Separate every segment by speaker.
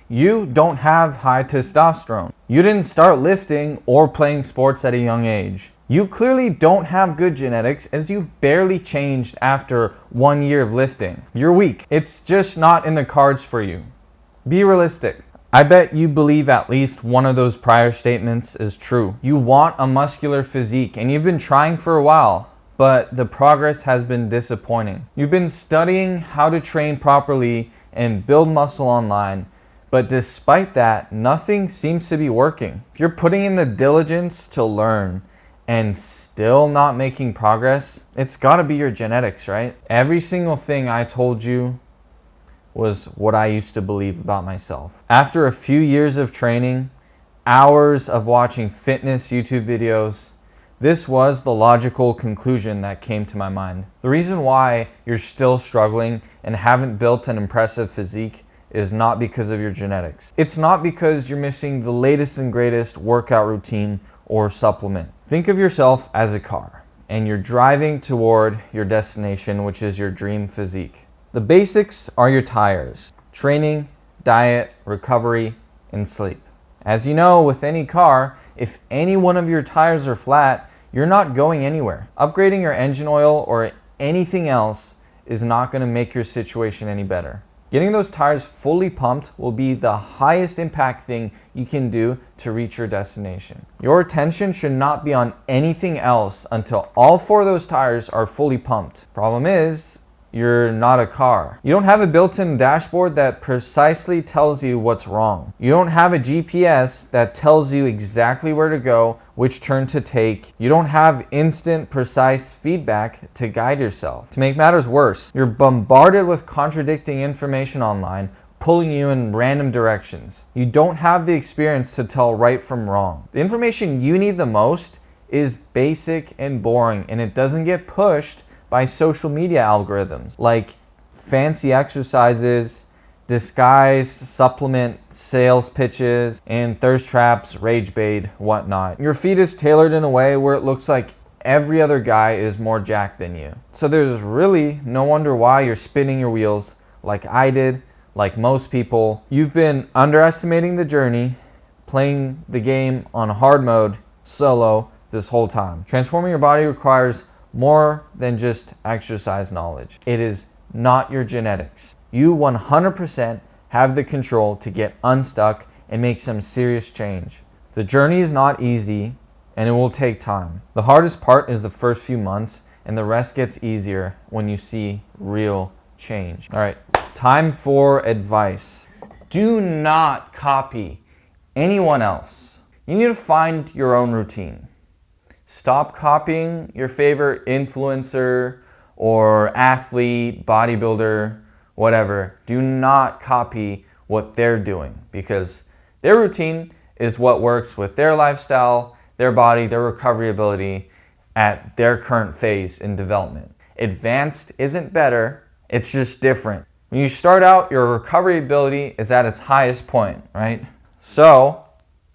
Speaker 1: You don't have high testosterone. You didn't start lifting or playing sports at a young age. You clearly don't have good genetics, as you barely changed after 1 year of lifting. You're weak. It's just not in the cards for you. Be realistic. I bet you believe at least one of those prior statements is true. You want a muscular physique, and you've been trying for a while, but the progress has been disappointing. You've been studying how to train properly and build muscle online, but despite that, nothing seems to be working. If you're putting in the diligence to learn and still not making progress, it's gotta be your genetics, right? Every single thing I told you was what I used to believe about myself. After a few years of training, hours of watching fitness YouTube videos, this was the logical conclusion that came to my mind. The reason why you're still struggling and haven't built an impressive physique is not because of your genetics. It's not because you're missing the latest and greatest workout routine or supplement. Think of yourself as a car, and you're driving toward your destination, which is your dream physique. The basics are your tires: training, diet, recovery, and sleep. As you know, with any car, if any one of your tires are flat, you're not going anywhere. Upgrading your engine oil or anything else is not going to make your situation any better. Getting those tires fully pumped will be the highest impact thing you can do to reach your destination. Your attention should not be on anything else until all 4 of those tires are fully pumped. Problem is, you're not a car. You don't have a built-in dashboard that precisely tells you what's wrong. You don't have a GPS that tells you exactly where to go, which turn to take. You don't have instant, precise feedback to guide yourself. To make matters worse, you're bombarded with contradicting information online, pulling you in random directions. You don't have the experience to tell right from wrong. The information you need the most is basic and boring, and it doesn't get pushed by social media algorithms like fancy exercises, disguised supplement sales pitches, and thirst traps, rage bait, whatnot. Your feed is tailored in a way where it looks like every other guy is more jacked than you. So there's really no wonder why you're spinning your wheels like I did, like most people. You've been underestimating the journey, playing the game on hard mode, solo, this whole time. Transforming your body requires more than just exercise knowledge. It is not your genetics. You 100% have the control to get unstuck and make some serious change. The journey is not easy, and it will take time. The hardest part is the first few months, and the rest gets easier when you see real change. All right, time for advice. Do not copy anyone else. You need to find your own routine. Stop copying your favorite influencer or athlete, bodybuilder, whatever. Do not copy what they're doing, because their routine is what works with their lifestyle, their body, their recovery ability at their current phase in development. Advanced isn't better, it's just different. When you start out, your recovery ability is at its highest point, right? So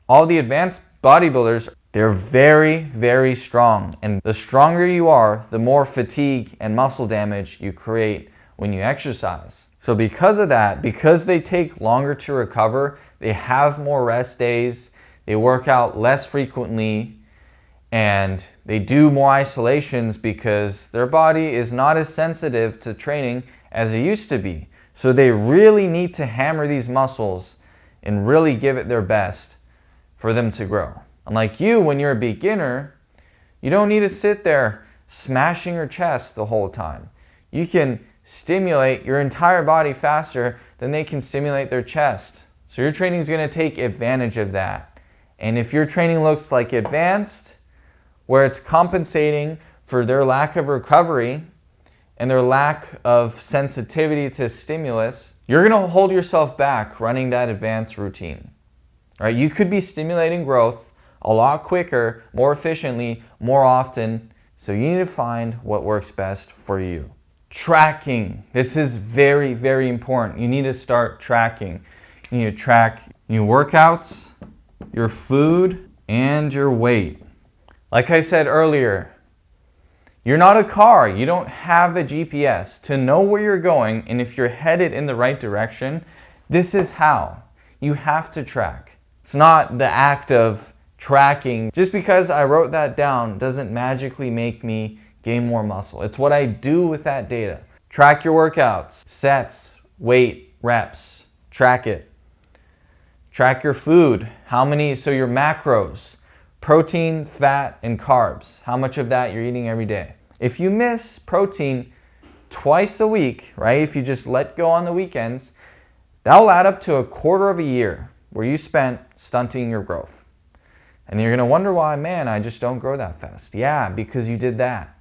Speaker 1: all the advanced bodybuilders, they're very, very strong. And the stronger you are, the more fatigue and muscle damage you create when you exercise. So because of that, because they take longer to recover, they have more rest days, they work out less frequently, and they do more isolations because their body is not as sensitive to training as it used to be. So they really need to hammer these muscles and really give it their best for them to grow. Unlike you, when you're a beginner, you don't need to sit there smashing your chest the whole time. You can stimulate your entire body faster than they can stimulate their chest. So your training is going to take advantage of that. And if your training looks like advanced, where it's compensating for their lack of recovery and their lack of sensitivity to stimulus, you're going to hold yourself back running that advanced routine. Right? You could be stimulating growth a lot quicker, more efficiently, more often. So you need to find what works best for you. Tracking. This is very, very important. You need to start tracking. You need to track your workouts, your food, and your weight. Like I said earlier, you're not a car. You don't have a GPS. To know where you're going and if you're headed in the right direction, this is how. You have to track. It's not the act of tracking. Just because I wrote that down doesn't magically make me gain more muscle. It's what I do with that data. Track your workouts, sets, weight, reps. Track it. Track your food. So your macros, protein, fat, and carbs. How much of that you're eating every day. If you miss protein twice a week, right? If you just let go on the weekends, that'll add up to a quarter of a year where you spent stunting your growth. And you're going to wonder why, man, I just don't grow that fast. Yeah, because you did that.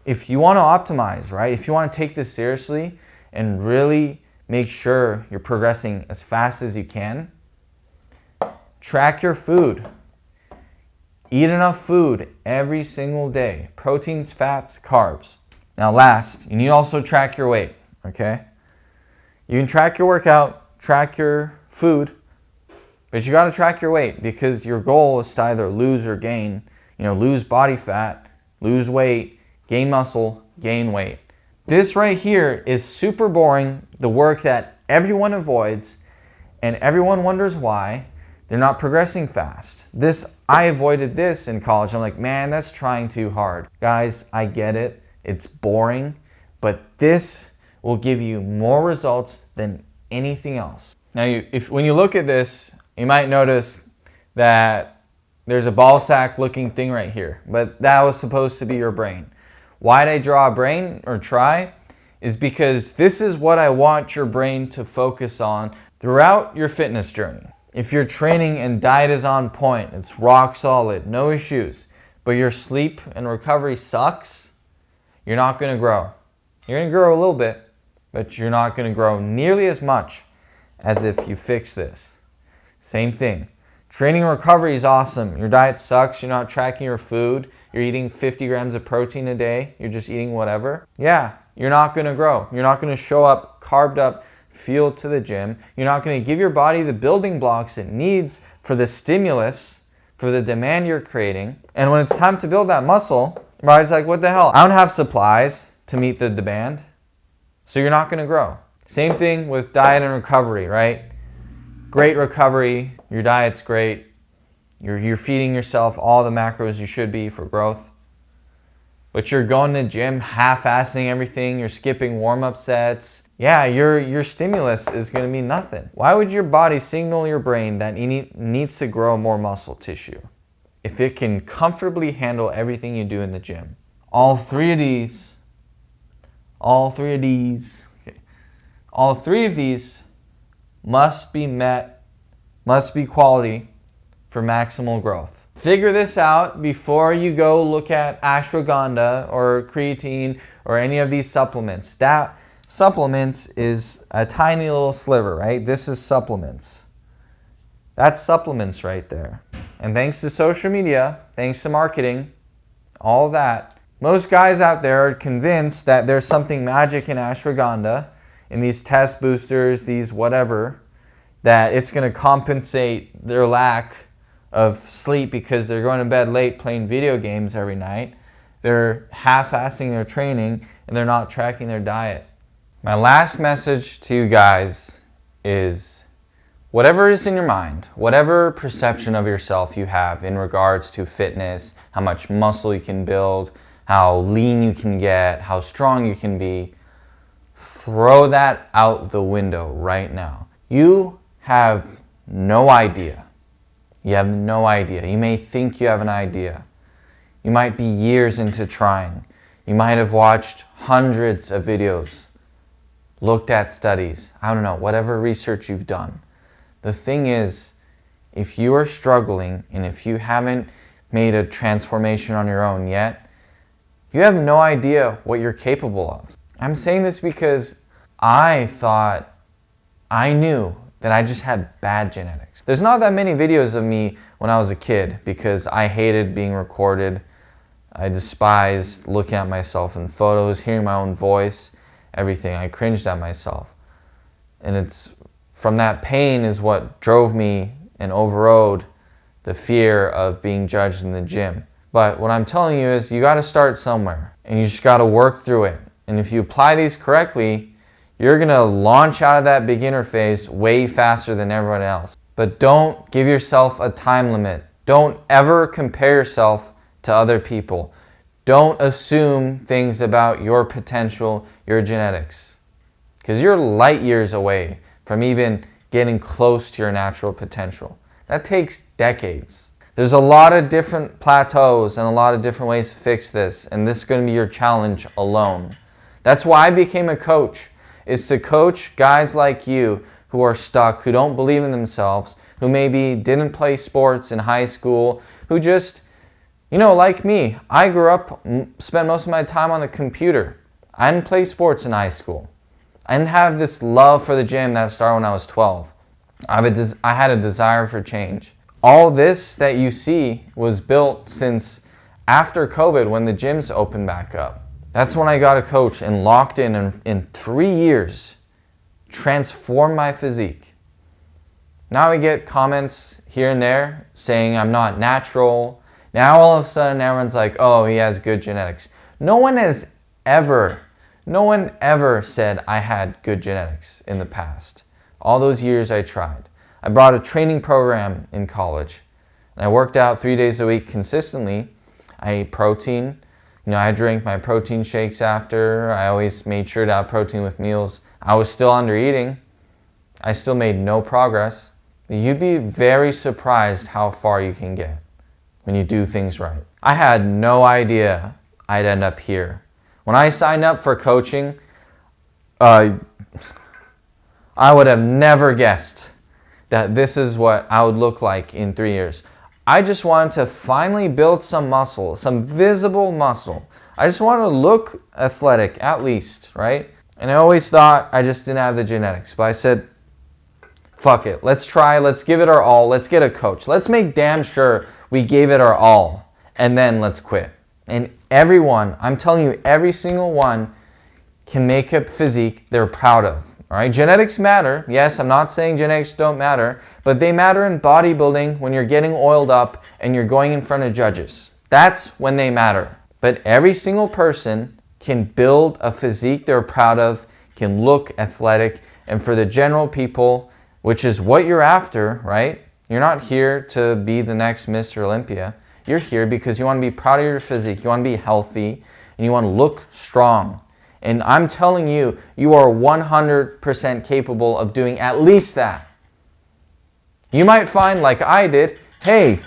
Speaker 1: If you want to optimize, right? If you want to take this seriously and really make sure you're progressing as fast as you can, track your food. Eat enough food every single day. Proteins, fats, carbs. Now last, you need to also track your weight, okay? You can track your workout, track your food, but you got to track your weight because your goal is to either lose or gain. Lose body fat, lose weight, gain muscle, gain weight. This right here is super boring, the work that everyone avoids, and everyone wonders why they're not progressing fast. I avoided this in college. I'm like, man, that's trying too hard. Guys, I get it. It's boring, but this will give you more results than anything else. Now, when you look at this, you might notice that there's a ball sack looking thing right here, but that was supposed to be your brain. Why did I draw a brain or try? Is because this is what I want your brain to focus on throughout your fitness journey. If your training and diet is on point, it's rock solid, no issues, but your sleep and recovery sucks, you're not going to grow. You're going to grow a little bit, but you're not going to grow nearly as much as if you fix this. Same thing. Training and recovery is awesome. Your diet sucks. You're not tracking your food. You're eating 50 grams of protein a day. You're just eating whatever. Yeah, you're not going to grow. You're not going to show up carved up, fueled to the gym. You're not going to give your body the building blocks it needs for the stimulus, for the demand you're creating. And when it's time to build that muscle, right, it's like, what the hell? I don't have supplies to meet the demand. So you're not going to grow. Same thing with diet and recovery, right? Great recovery, your diet's great, you're feeding yourself all the macros you should be for growth, but you're going to the gym half-assing everything, you're skipping warm-up sets. Yeah, your stimulus is going to be nothing. Why would your body signal your brain that it needs to grow more muscle tissue if it can comfortably handle everything you do in the gym? All three of these must be met, must be quality for maximal growth. Figure this out before you go look at ashwagandha or creatine or any of these supplements. That supplements is a tiny little sliver, right? This is supplements. That's supplements right there. And thanks to social media, thanks to marketing, all that, most guys out there are convinced that there's something magic in ashwagandha, in these test boosters, these whatever, that it's going to compensate their lack of sleep because they're going to bed late playing video games every night. They're half-assing their training and they're not tracking their diet. My last message to you guys is whatever is in your mind, whatever perception of yourself you have in regards to fitness, how much muscle you can build, how lean you can get, how strong you can be, throw that out the window right now. You have no idea. You have no idea. You may think you have an idea. You might be years into trying. You might have watched hundreds of videos, looked at studies, I don't know, whatever research you've done. The thing is, if you are struggling and if you haven't made a transformation on your own yet, you have no idea what you're capable of. I'm saying this because I thought I knew that I just had bad genetics. There's not that many videos of me when I was a kid because I hated being recorded. I despised looking at myself in photos, hearing my own voice, everything. I cringed at myself. And it's from that pain is what drove me and overrode the fear of being judged in the gym. But what I'm telling you is you got to start somewhere and you just got to work through it. And if you apply these correctly, You're going to launch out of that beginner phase way faster than everyone else. But don't give yourself a time limit. Don't ever compare yourself to other people. Don't assume things about your potential, your genetics, because you're light years away from even getting close to your natural potential. That takes decades. There's a lot of different plateaus and a lot of different ways to fix this, and this is going to be your challenge alone. That's why I became a coach, is to coach guys like you who are stuck, who don't believe in themselves, who maybe didn't play sports in high school, who just, like me, I grew up, spent most of my time on the computer. I didn't play sports in high school. I didn't have this love for the gym that started when I was 12. I had a desire for change. All this that you see was built since after COVID, when the gyms opened back up. That's when I got a coach and locked in 3 years, transformed my physique. Now I get comments here and there saying I'm not natural. Now all of a sudden everyone's like, oh, he has good genetics. No one ever said I had good genetics in the past. All those years I tried. I brought a training program in college. And I worked out 3 days a week consistently. I ate protein. I drank my protein shakes after. I always made sure to have protein with meals. I was still under eating. I still made no progress. You'd be very surprised how far you can get when you do things right. I had no idea I'd end up here. When I signed up for coaching, I would have never guessed that this is what I would look like in 3 years. I just wanted to finally build some muscle, some visible muscle. I just wanted to look athletic, at least, right? And I always thought I just didn't have the genetics. But I said, fuck it. Let's try. Let's give it our all. Let's get a coach. Let's make damn sure we gave it our all. And then let's quit. And everyone, I'm telling you, every single one can make a physique they're proud of. All right, genetics matter. Yes, I'm not saying genetics don't matter, but they matter in bodybuilding when you're getting oiled up and you're going in front of judges. That's when they matter. But every single person can build a physique they're proud of, can look athletic, and for the general people, which is what you're after, right? You're not here to be the next Mr. Olympia. You're here because you want to be proud of your physique, you want to be healthy, and you want to look strong. And I'm telling you, you are 100% capable of doing at least that. You might find, like I did, hey,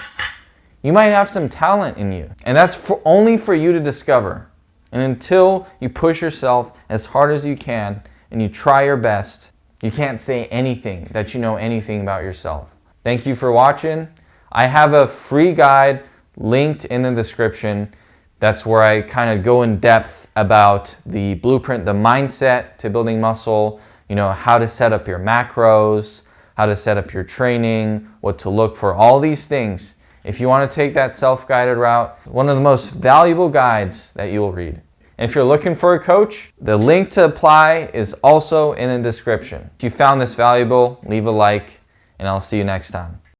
Speaker 1: you might have some talent in you. And that's only for you to discover. And until you push yourself as hard as you can and you try your best, you can't say anything that you know anything about yourself. Thank you for watching. I have a free guide linked in the description. That's where I kind of go in depth about the blueprint, the mindset to building muscle, how to set up your macros, how to set up your training, what to look for, all these things. If you want to take that self-guided route, one of the most valuable guides that you will read. And if you're looking for a coach, the link to apply is also in the description. If you found this valuable, leave a like, and I'll see you next time.